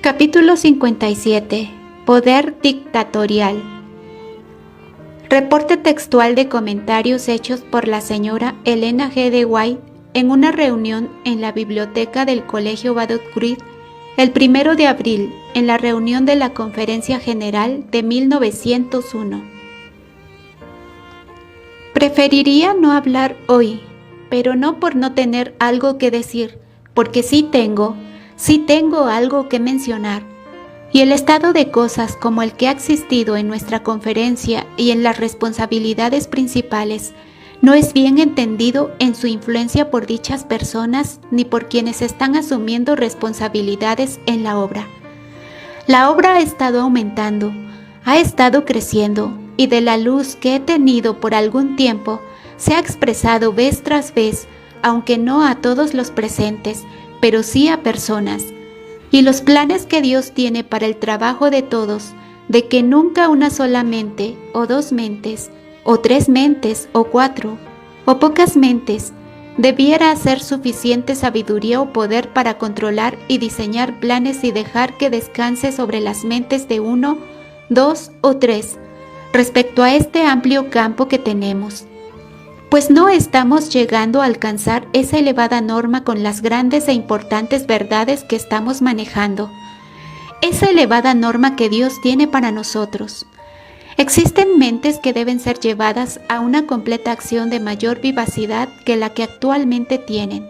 Capítulo 57. Poder dictatorial. Reporte textual de comentarios hechos por la señora Elena G. de White en una reunión en la biblioteca del Colegio Badot Creek el 1 de abril, en la reunión de la Conferencia General de 1901. Preferiría no hablar hoy, pero no por no tener algo que decir, porque sí tengo algo que mencionar. Y el estado de cosas como el que ha existido en nuestra conferencia y en las responsabilidades principales no es bien entendido en su influencia por dichas personas ni por quienes están asumiendo responsabilidades en la obra. La obra ha estado aumentando, ha estado creciendo, y de la luz que he tenido por algún tiempo se ha expresado vez tras vez, aunque no a todos los presentes, pero sí a personas. Y los planes que Dios tiene para el trabajo de todos, de que nunca una sola mente, o dos mentes, o tres mentes, o cuatro, o pocas mentes, debiera hacer suficiente sabiduría o poder para controlar y diseñar planes y dejar que descanse sobre las mentes de uno, dos o tres, respecto a este amplio campo que tenemos. Pues no estamos llegando a alcanzar esa elevada norma con las grandes e importantes verdades que estamos manejando, esa elevada norma que Dios tiene para nosotros. Existen mentes que deben ser llevadas a una completa acción de mayor vivacidad que la que actualmente tienen.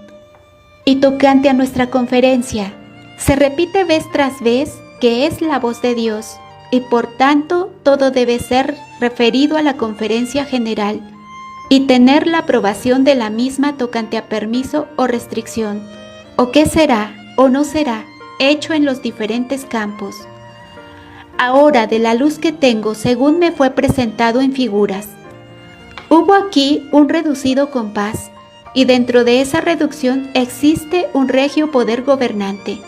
Y tocante a nuestra conferencia, se repite vez tras vez que es la voz de Dios, y por tanto todo debe ser referido a la conferencia general, y tener la aprobación de la misma tocante a permiso o restricción, o qué será o no será hecho en los diferentes campos. Ahora, de la luz que tengo según me fue presentado en figuras, hubo aquí un reducido compás, y dentro de esa reducción existe un regio poder gobernante.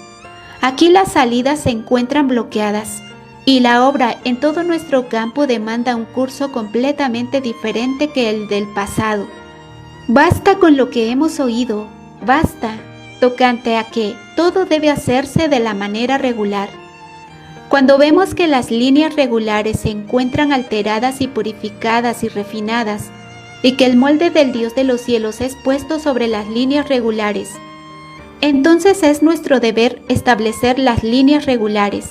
Aquí las salidas se encuentran bloqueadas, y la obra en todo nuestro campo demanda un curso completamente diferente que el del pasado. Basta con lo que hemos oído, basta, tocante a que todo debe hacerse de la manera regular. Cuando vemos que las líneas regulares se encuentran alteradas y purificadas y refinadas, y que el molde del Dios de los cielos es puesto sobre las líneas regulares, entonces es nuestro deber establecer las líneas regulares.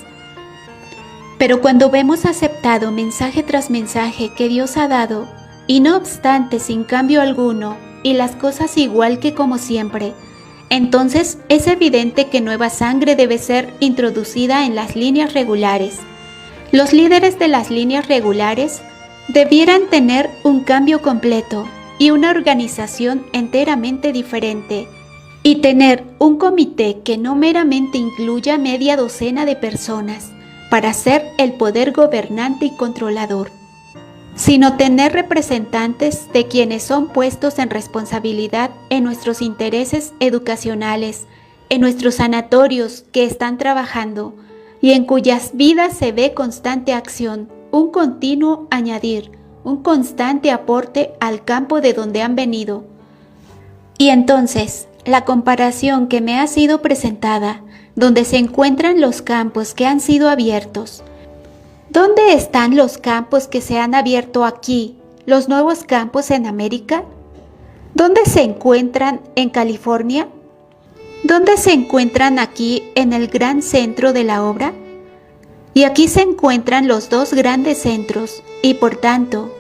Pero cuando vemos aceptado mensaje tras mensaje que Dios ha dado, y no obstante sin cambio alguno, y las cosas igual que como siempre, entonces es evidente que nueva sangre debe ser introducida en las líneas regulares. Los líderes de las líneas regulares debieran tener un cambio completo y una organización enteramente diferente, y tener un comité que no meramente incluya media docena de personas, para ser el poder gobernante y controlador, sino tener representantes de quienes son puestos en responsabilidad en nuestros intereses educacionales, en nuestros sanatorios que están trabajando y en cuyas vidas se ve constante acción, un continuo añadir, un constante aporte al campo de donde han venido. Y entonces, la comparación que me ha sido presentada, donde se encuentran los campos que han sido abiertos. ¿Dónde están los campos que se han abierto aquí, los nuevos campos en América? ¿Dónde se encuentran en California? ¿Dónde se encuentran aquí en el gran centro de la obra? Y aquí se encuentran los dos grandes centros, y por tanto,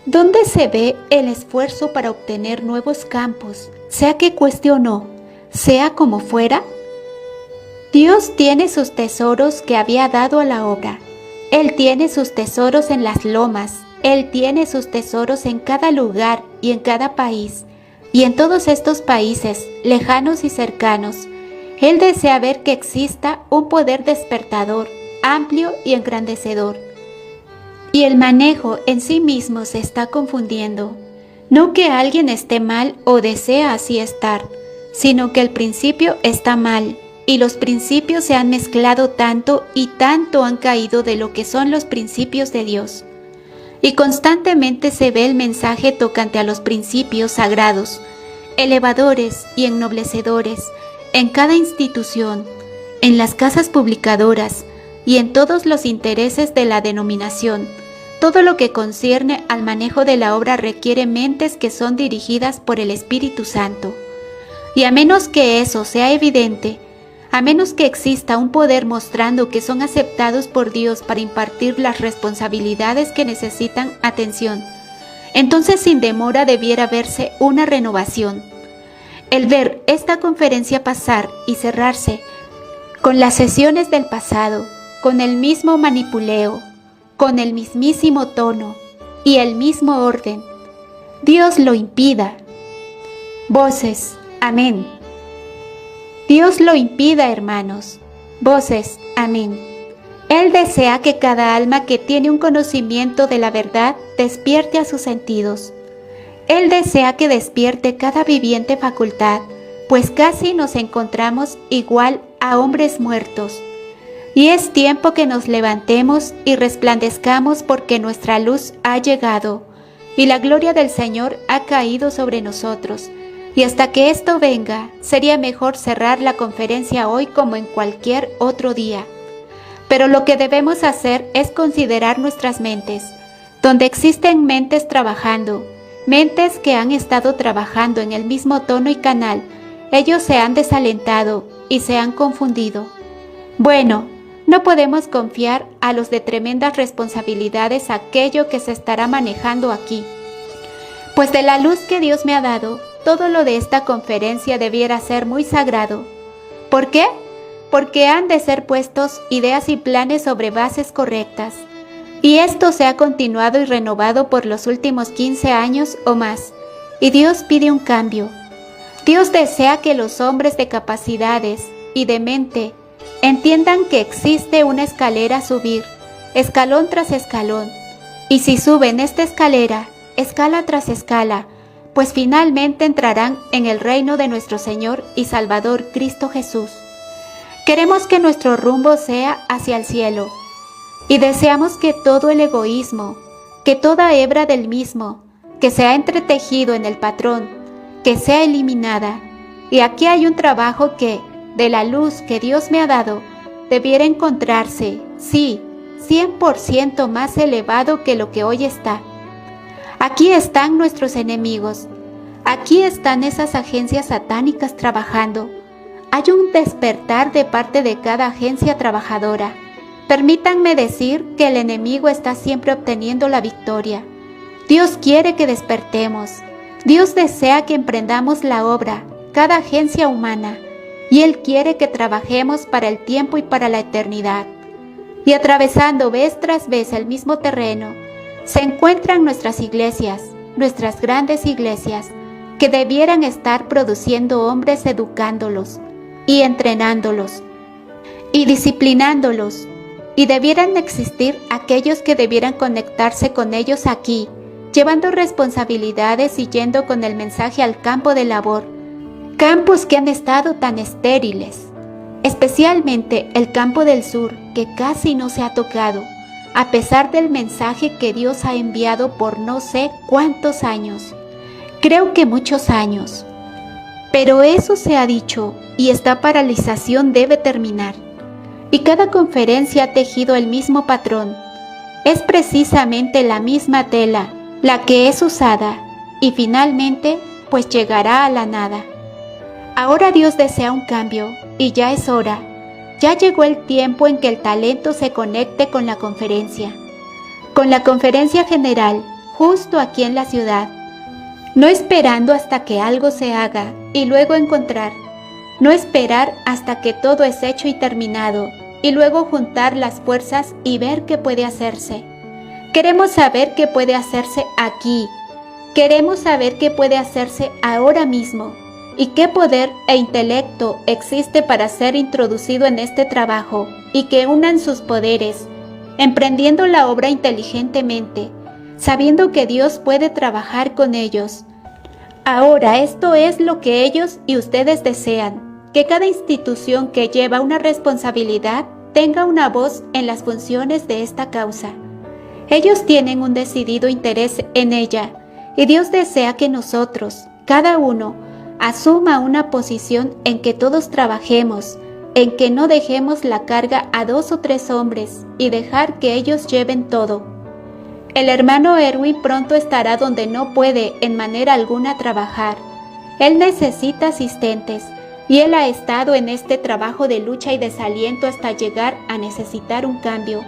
¿dónde se ve el esfuerzo para obtener nuevos campos, sea que cueste o no, sea como fuera? Dios tiene sus tesoros que había dado a la obra. Él tiene sus tesoros en las lomas, Él tiene sus tesoros en cada lugar y en cada país, y en todos estos países, lejanos y cercanos, Él desea ver que exista un poder despertador, amplio y engrandecedor. Y el manejo en sí mismo se está confundiendo, no que alguien esté mal o desea así estar, sino que el principio está mal, y los principios se han mezclado tanto y tanto han caído de lo que son los principios de Dios. Y constantemente se ve el mensaje tocante a los principios sagrados, elevadores y ennoblecedores, en cada institución, en las casas publicadoras y en todos los intereses de la denominación. Todo lo que concierne al manejo de la obra requiere mentes que son dirigidas por el Espíritu Santo. Y a menos que eso sea evidente, a menos que exista un poder mostrando que son aceptados por Dios para impartir las responsabilidades que necesitan atención, entonces sin demora debiera verse una renovación. El ver esta conferencia pasar y cerrarse con las sesiones del pasado, con el mismo manipuleo, con el mismísimo tono y el mismo orden, Dios lo impida. Voces, amén. Dios lo impida, hermanos. Voces, amén. Él desea que cada alma que tiene un conocimiento de la verdad despierte a sus sentidos. Él desea que despierte cada viviente facultad, pues casi nos encontramos igual a hombres muertos. Y es tiempo que nos levantemos y resplandezcamos porque nuestra luz ha llegado y la gloria del Señor ha caído sobre nosotros. Y hasta que esto venga, sería mejor cerrar la conferencia hoy como en cualquier otro día. Pero lo que debemos hacer es considerar nuestras mentes, donde existen mentes trabajando, mentes que han estado trabajando en el mismo tono y canal. Ellos se han desalentado y se han confundido. Bueno, no podemos confiar a los de tremendas responsabilidades aquello que se estará manejando aquí. Pues de la luz que Dios me ha dado, todo lo de esta conferencia debiera ser muy sagrado. ¿Por qué? Porque han de ser puestos ideas y planes sobre bases correctas. Y esto se ha continuado y renovado por los últimos 15 años o más. Y Dios pide un cambio. Dios desea que los hombres de capacidades y de mente entiendan que existe una escalera a subir, escalón tras escalón. Y si suben esta escalera, escala tras escala, pues finalmente entrarán en el reino de nuestro Señor y Salvador Cristo Jesús. Queremos que nuestro rumbo sea hacia el cielo, y deseamos que todo el egoísmo, que toda hebra del mismo, que se ha entretejido en el patrón, que sea eliminada. Y aquí hay un trabajo que, de la luz que Dios me ha dado, debiera encontrarse, sí, 100% más elevado que lo que hoy está. Aquí están nuestros enemigos, aquí están esas agencias satánicas trabajando. Hay un despertar de parte de cada agencia trabajadora. Permítanme decir que el enemigo está siempre obteniendo la victoria. Dios quiere que despertemos. Dios desea que emprendamos la obra, cada agencia humana, y Él quiere que trabajemos para el tiempo y para la eternidad. Y atravesando vez tras vez el mismo terreno, se encuentran nuestras iglesias, nuestras grandes iglesias, que debieran estar produciendo hombres educándolos y entrenándolos y disciplinándolos, y debieran existir aquellos que debieran conectarse con ellos aquí, llevando responsabilidades y yendo con el mensaje al campo de labor, campos que han estado tan estériles, especialmente el campo del sur, que casi no se ha tocado, a pesar del mensaje que Dios ha enviado por no sé cuántos años, creo que muchos años. Pero eso se ha dicho y esta paralización debe terminar. Y cada conferencia ha tejido el mismo patrón. Es precisamente la misma tela la que es usada y finalmente pues llegará a la nada. Ahora Dios desea un cambio y ya es hora. Ya llegó el tiempo en que el talento se conecte con la conferencia general, justo aquí en la ciudad. No esperando hasta que algo se haga y luego encontrar. No esperar hasta que todo es hecho y terminado y luego juntar las fuerzas y ver qué puede hacerse. Queremos saber qué puede hacerse aquí. Queremos saber qué puede hacerse ahora mismo y qué poder e intelecto existe para ser introducido en este trabajo y que unan sus poderes, emprendiendo la obra inteligentemente, sabiendo que Dios puede trabajar con ellos. Ahora esto es lo que ellos y ustedes desean, que cada institución que lleva una responsabilidad tenga una voz en las funciones de esta causa. Ellos tienen un decidido interés en ella y Dios desea que nosotros, cada uno, asuma una posición en que todos trabajemos en que no dejemos la carga a 2 o 3 hombres y dejar que ellos lleven todo. El hermano Erwin pronto estará donde no puede en manera alguna trabajar. Él necesita asistentes y él ha estado en este trabajo de lucha y desaliento hasta llegar a necesitar un cambio.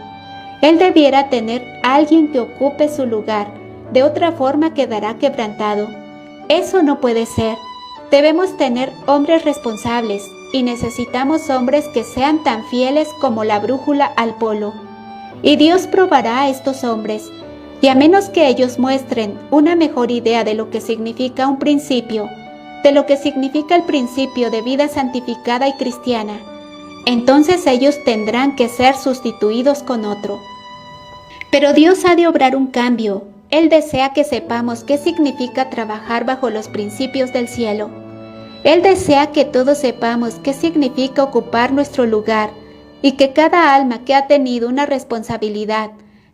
Él debiera tener a alguien que ocupe su lugar, de otra forma quedará quebrantado. Eso no puede ser. Debemos tener hombres responsables y necesitamos hombres que sean tan fieles como la brújula al polo. Y Dios probará a estos hombres, y a menos que ellos muestren una mejor idea de lo que significa un principio, de lo que significa el principio de vida santificada y cristiana, entonces ellos tendrán que ser sustituidos con otro. Pero Dios ha de obrar un cambio. Él desea que sepamos qué significa trabajar bajo los principios del cielo. Él desea que todos sepamos qué significa ocupar nuestro lugar y que cada alma que ha tenido una responsabilidad,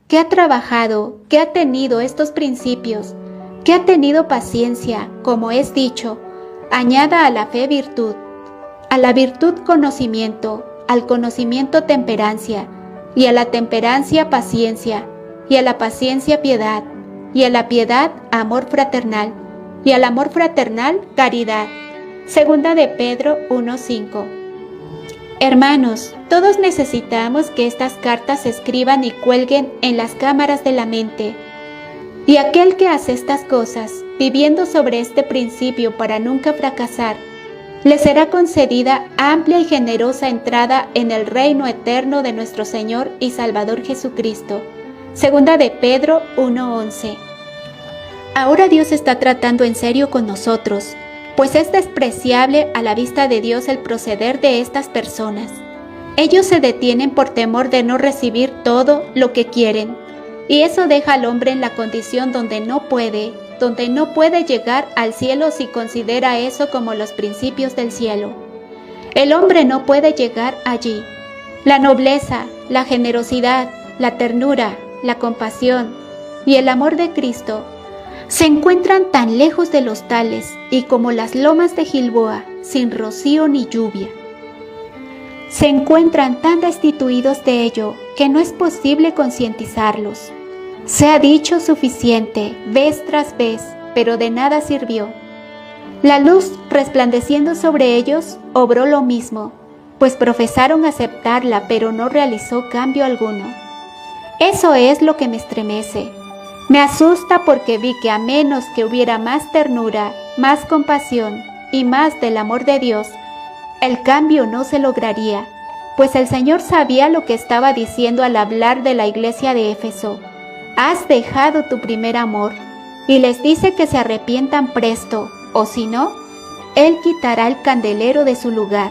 que ha trabajado, que ha tenido estos principios, que ha tenido paciencia, como es dicho, añada a la fe virtud, a la virtud conocimiento, al conocimiento temperancia, y a la temperancia paciencia, y a la paciencia piedad, y a la piedad amor fraternal, y al amor fraternal caridad. Segunda de Pedro 1:5. Hermanos, todos necesitamos que estas cartas se escriban y cuelguen en las cámaras de la mente. Y aquel que hace estas cosas, viviendo sobre este principio para nunca fracasar, le será concedida amplia y generosa entrada en el reino eterno de nuestro Señor y Salvador Jesucristo. Segunda de Pedro 1:11. Ahora Dios está tratando en serio con nosotros, pues es despreciable a la vista de Dios el proceder de estas personas. Ellos se detienen por temor de no recibir todo lo que quieren, y eso deja al hombre en la condición donde no puede llegar al cielo si considera eso como los principios del cielo. El hombre no puede llegar allí. La nobleza, la generosidad, la ternura, la compasión y el amor de Cristo se encuentran tan lejos de los tales y como las lomas de Gilboa, sin rocío ni lluvia. Se encuentran tan destituidos de ello que no es posible concientizarlos. Se ha dicho suficiente, vez tras vez, pero de nada sirvió. La luz resplandeciendo sobre ellos obró lo mismo, pues profesaron aceptarla, pero no realizó cambio alguno. Eso es lo que me estremece. Me asusta porque vi que a menos que hubiera más ternura, más compasión y más del amor de Dios, el cambio no se lograría, pues el Señor sabía lo que estaba diciendo al hablar de la iglesia de Éfeso. Has dejado tu primer amor, y les dice que se arrepientan presto, o si no, Él quitará el candelero de su lugar.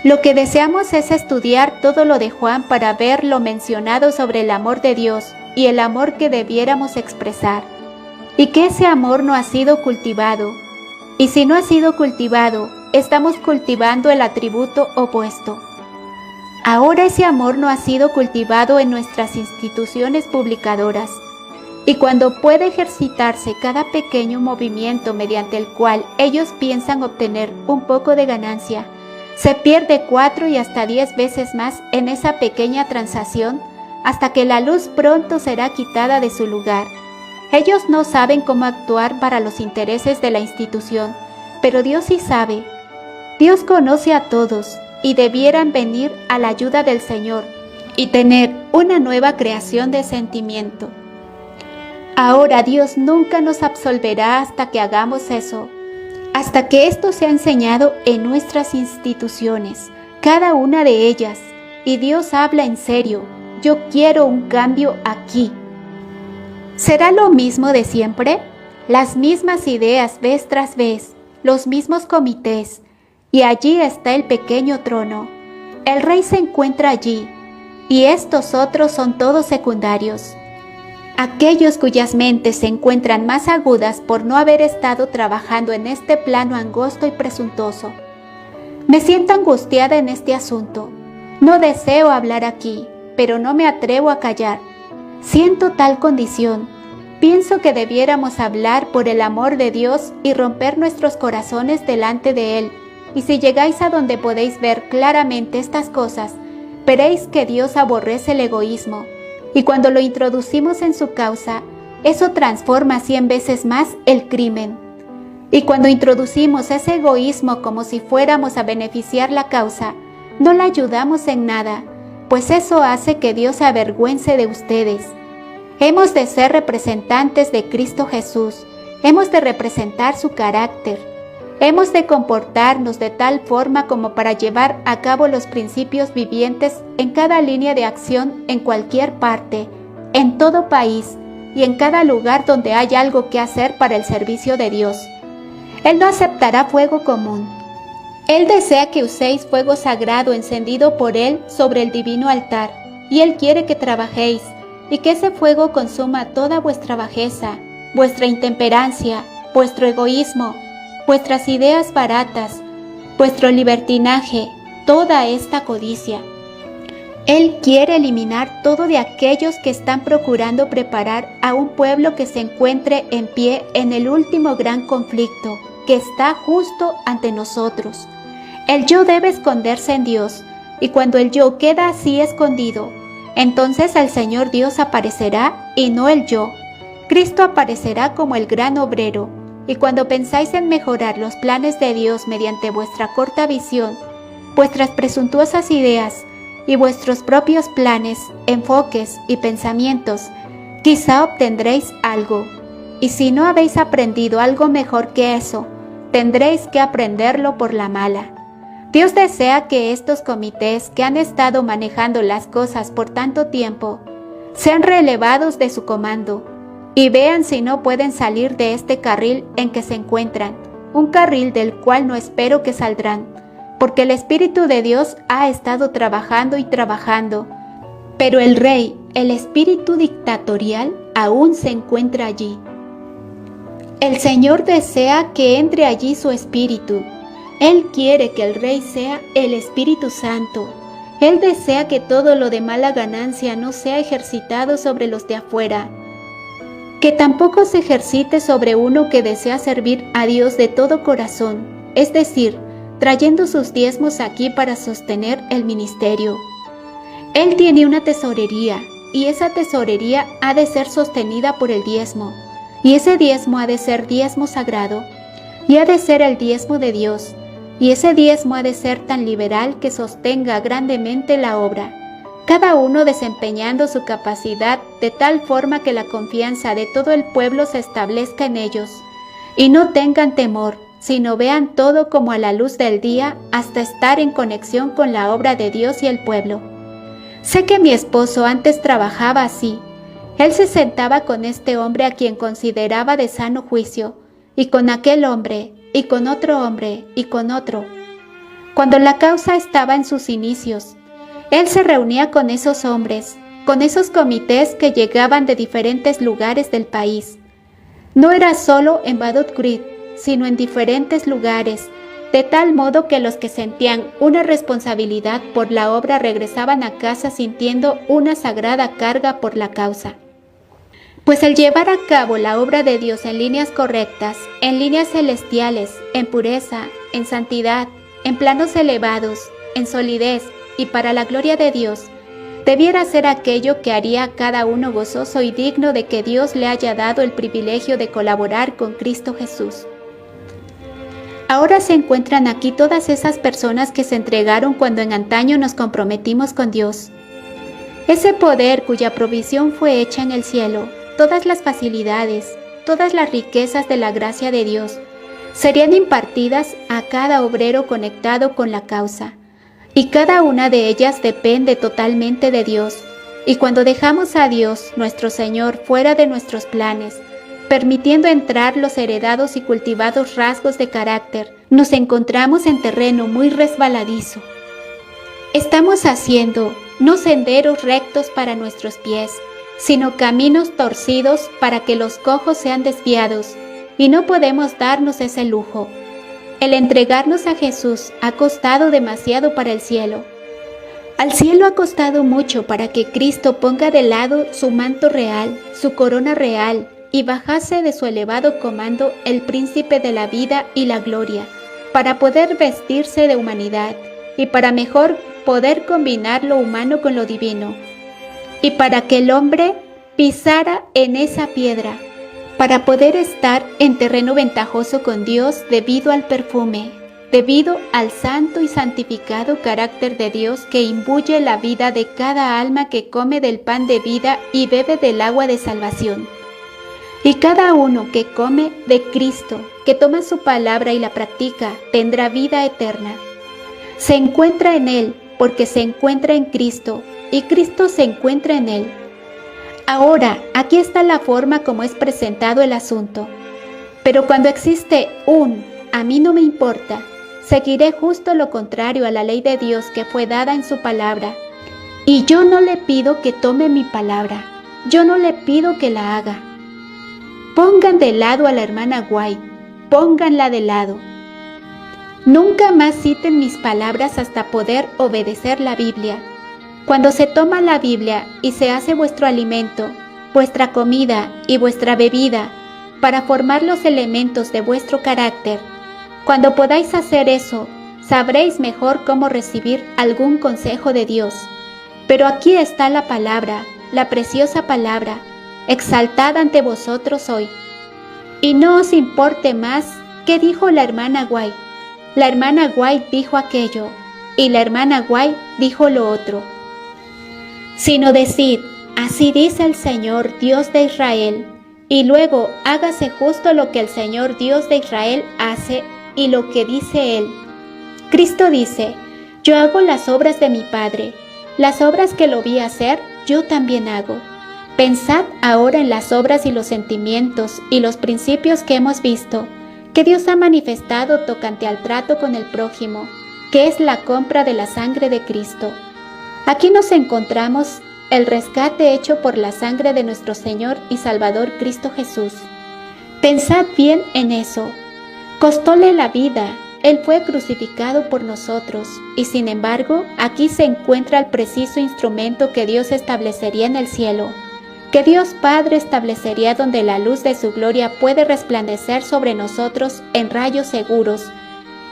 Lo que deseamos es estudiar todo lo de Juan para ver lo mencionado sobre el amor de Dios y el amor que debiéramos expresar, y que ese amor no ha sido cultivado, y si no ha sido cultivado, estamos cultivando el atributo opuesto. Ahora ese amor no ha sido cultivado en nuestras instituciones publicadoras, y cuando puede ejercitarse cada pequeño movimiento mediante el cual ellos piensan obtener un poco de ganancia, se pierde 4 y hasta 10 veces más en esa pequeña transacción, hasta que la luz pronto será quitada de su lugar. Ellos no saben cómo actuar para los intereses de la institución, pero Dios sí sabe. Dios conoce a todos y debieran venir a la ayuda del Señor y tener una nueva creación de sentimiento. Ahora Dios nunca nos absolverá hasta que hagamos eso, hasta que esto sea enseñado en nuestras instituciones, cada una de ellas, y Dios habla en serio. Yo quiero un cambio aquí. ¿Será lo mismo de siempre? Las mismas ideas vez tras vez, los mismos comités, y allí está el pequeño trono. El rey se encuentra allí, y estos otros son todos secundarios. Aquellos cuyas mentes se encuentran más agudas por no haber estado trabajando en este plano angosto y presuntuoso. Me siento angustiada en este asunto. No deseo hablar aquí, pero no me atrevo a callar. Siento tal condición. Pienso que debiéramos hablar por el amor de Dios y romper nuestros corazones delante de Él, Y si llegáis a donde podéis ver claramente estas cosas, veréis que Dios aborrece el egoísmo, y cuando lo introducimos en su causa, eso transforma 100 veces más el crimen. Y cuando introducimos ese egoísmo como si fuéramos a beneficiar la causa, no la ayudamos en nada, pues eso hace que Dios se avergüence de ustedes. Hemos de ser representantes de Cristo Jesús, hemos de representar su carácter, hemos de comportarnos de tal forma como para llevar a cabo los principios vivientes en cada línea de acción, en cualquier parte, en todo país y en cada lugar donde hay algo que hacer para el servicio de Dios. Él no aceptará fuego común. Él desea que uséis fuego sagrado encendido por Él sobre el divino altar, y Él quiere que trabajéis, y que ese fuego consuma toda vuestra bajeza, vuestra intemperancia, vuestro egoísmo, vuestras ideas baratas, vuestro libertinaje, toda esta codicia. Él quiere eliminar todo de aquellos que están procurando preparar a un pueblo que se encuentre en pie en el último gran conflicto que está justo ante nosotros. El yo debe esconderse en Dios, y cuando el yo queda así escondido, entonces el Señor Dios aparecerá y no el yo. Cristo aparecerá como el gran obrero, y cuando pensáis en mejorar los planes de Dios mediante vuestra corta visión, vuestras presuntuosas ideas y vuestros propios planes, enfoques y pensamientos, quizá obtendréis algo. Y si no habéis aprendido algo mejor que eso, tendréis que aprenderlo por la mala. Dios desea que estos comités que han estado manejando las cosas por tanto tiempo sean relevados de su comando y vean si no pueden salir de este carril en que se encuentran, un carril del cual no espero que saldrán, porque el Espíritu de Dios ha estado trabajando y trabajando, pero el rey, el espíritu dictatorial, aún se encuentra allí. El Señor desea que entre allí su espíritu. Él quiere que el Rey sea el Espíritu Santo. Él desea que todo lo de mala ganancia no sea ejercitado sobre los de afuera, que tampoco se ejercite sobre uno que desea servir a Dios de todo corazón, es decir, trayendo sus diezmos aquí para sostener el ministerio. Él tiene una tesorería, y esa tesorería ha de ser sostenida por el diezmo, y ese diezmo ha de ser diezmo sagrado, y ha de ser el diezmo de Dios, y ese diezmo ha de ser tan liberal que sostenga grandemente la obra, cada uno desempeñando su capacidad de tal forma que la confianza de todo el pueblo se establezca en ellos, y no tengan temor, sino vean todo como a la luz del día hasta estar en conexión con la obra de Dios y el pueblo. Sé que mi esposo antes trabajaba así. Él se sentaba con este hombre a quien consideraba de sano juicio, y con aquel hombre, y con otro hombre, y con otro. Cuando la causa estaba en sus inicios, él se reunía con esos hombres, con esos comités que llegaban de diferentes lugares del país. No era solo en Badut Creek, sino en diferentes lugares, de tal modo que los que sentían una responsabilidad por la obra regresaban a casa sintiendo una sagrada carga por la causa. Pues el llevar a cabo la obra de Dios en líneas correctas, en líneas celestiales, en pureza, en santidad, en planos elevados, en solidez y para la gloria de Dios, debiera ser aquello que haría a cada uno gozoso y digno de que Dios le haya dado el privilegio de colaborar con Cristo Jesús. Ahora se encuentran aquí todas esas personas que se entregaron cuando en antaño nos comprometimos con Dios. Ese poder cuya provisión fue hecha en el cielo, todas las facilidades, todas las riquezas de la gracia de Dios, serían impartidas a cada obrero conectado con la causa, y cada una de ellas depende totalmente de Dios. Y cuando dejamos a Dios, nuestro Señor, fuera de nuestros planes, permitiendo entrar los heredados y cultivados rasgos de carácter, nos encontramos en terreno muy resbaladizo. Estamos haciendo no senderos rectos para nuestros pies, sino caminos torcidos para que los cojos sean desviados, y no podemos darnos ese lujo. El entregarnos a Jesús ha costado demasiado para el cielo. Al cielo ha costado mucho para que Cristo ponga de lado su manto real, su corona real, y bajase de su elevado comando el príncipe de la vida y la gloria, para poder vestirse de humanidad y para mejor poder combinar lo humano con lo divino, y para que el hombre pisara en esa piedra, para poder estar en terreno ventajoso con Dios debido al perfume, debido al santo y santificado carácter de Dios que imbuye la vida de cada alma que come del pan de vida y bebe del agua de salvación. Y cada uno que come de Cristo, que toma su palabra y la practica, tendrá vida eterna. Se encuentra en Él porque se encuentra en Cristo y Cristo se encuentra en Él. Ahora, aquí está la forma como es presentado el asunto. Pero cuando existe a mí no me importa, seguiré justo lo contrario a la ley de Dios que fue dada en su palabra. Y yo no le pido que tome mi palabra, yo no le pido que la haga. Pongan de lado a la hermana White, pónganla de lado. Nunca más citen mis palabras hasta poder obedecer la Biblia. Cuando se toma la Biblia y se hace vuestro alimento, vuestra comida y vuestra bebida, para formar los elementos de vuestro carácter, cuando podáis hacer eso, sabréis mejor cómo recibir algún consejo de Dios. Pero aquí está la palabra, la preciosa palabra, exaltada ante vosotros hoy. Y no os importe más qué dijo la hermana White. La hermana White dijo aquello, y la hermana White dijo lo otro. Sino decid, así dice el Señor Dios de Israel, y luego hágase justo lo que el Señor Dios de Israel hace y lo que dice Él. Cristo dice, yo hago las obras de mi Padre, las obras que lo vi hacer, yo también hago. Pensad ahora en las obras y los sentimientos y los principios que hemos visto, que Dios ha manifestado tocante al trato con el prójimo, que es la compra de la sangre de Cristo. Aquí nos encontramos el rescate hecho por la sangre de nuestro Señor y Salvador Cristo Jesús. Pensad bien en eso. Costóle la vida, Él fue crucificado por nosotros, y sin embargo, aquí se encuentra el preciso instrumento que Dios establecería en el cielo, que Dios Padre establecería donde la luz de su gloria puede resplandecer sobre nosotros en rayos seguros,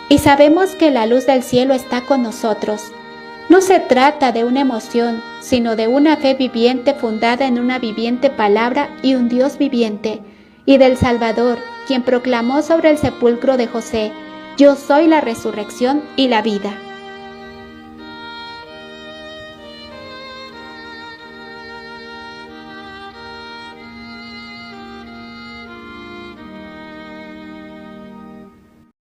y sabemos que la luz del cielo está con nosotros. No se trata de una emoción, sino de una fe viviente fundada en una viviente palabra y un Dios viviente, y del Salvador, quien proclamó sobre el sepulcro de José, yo soy la resurrección y la vida.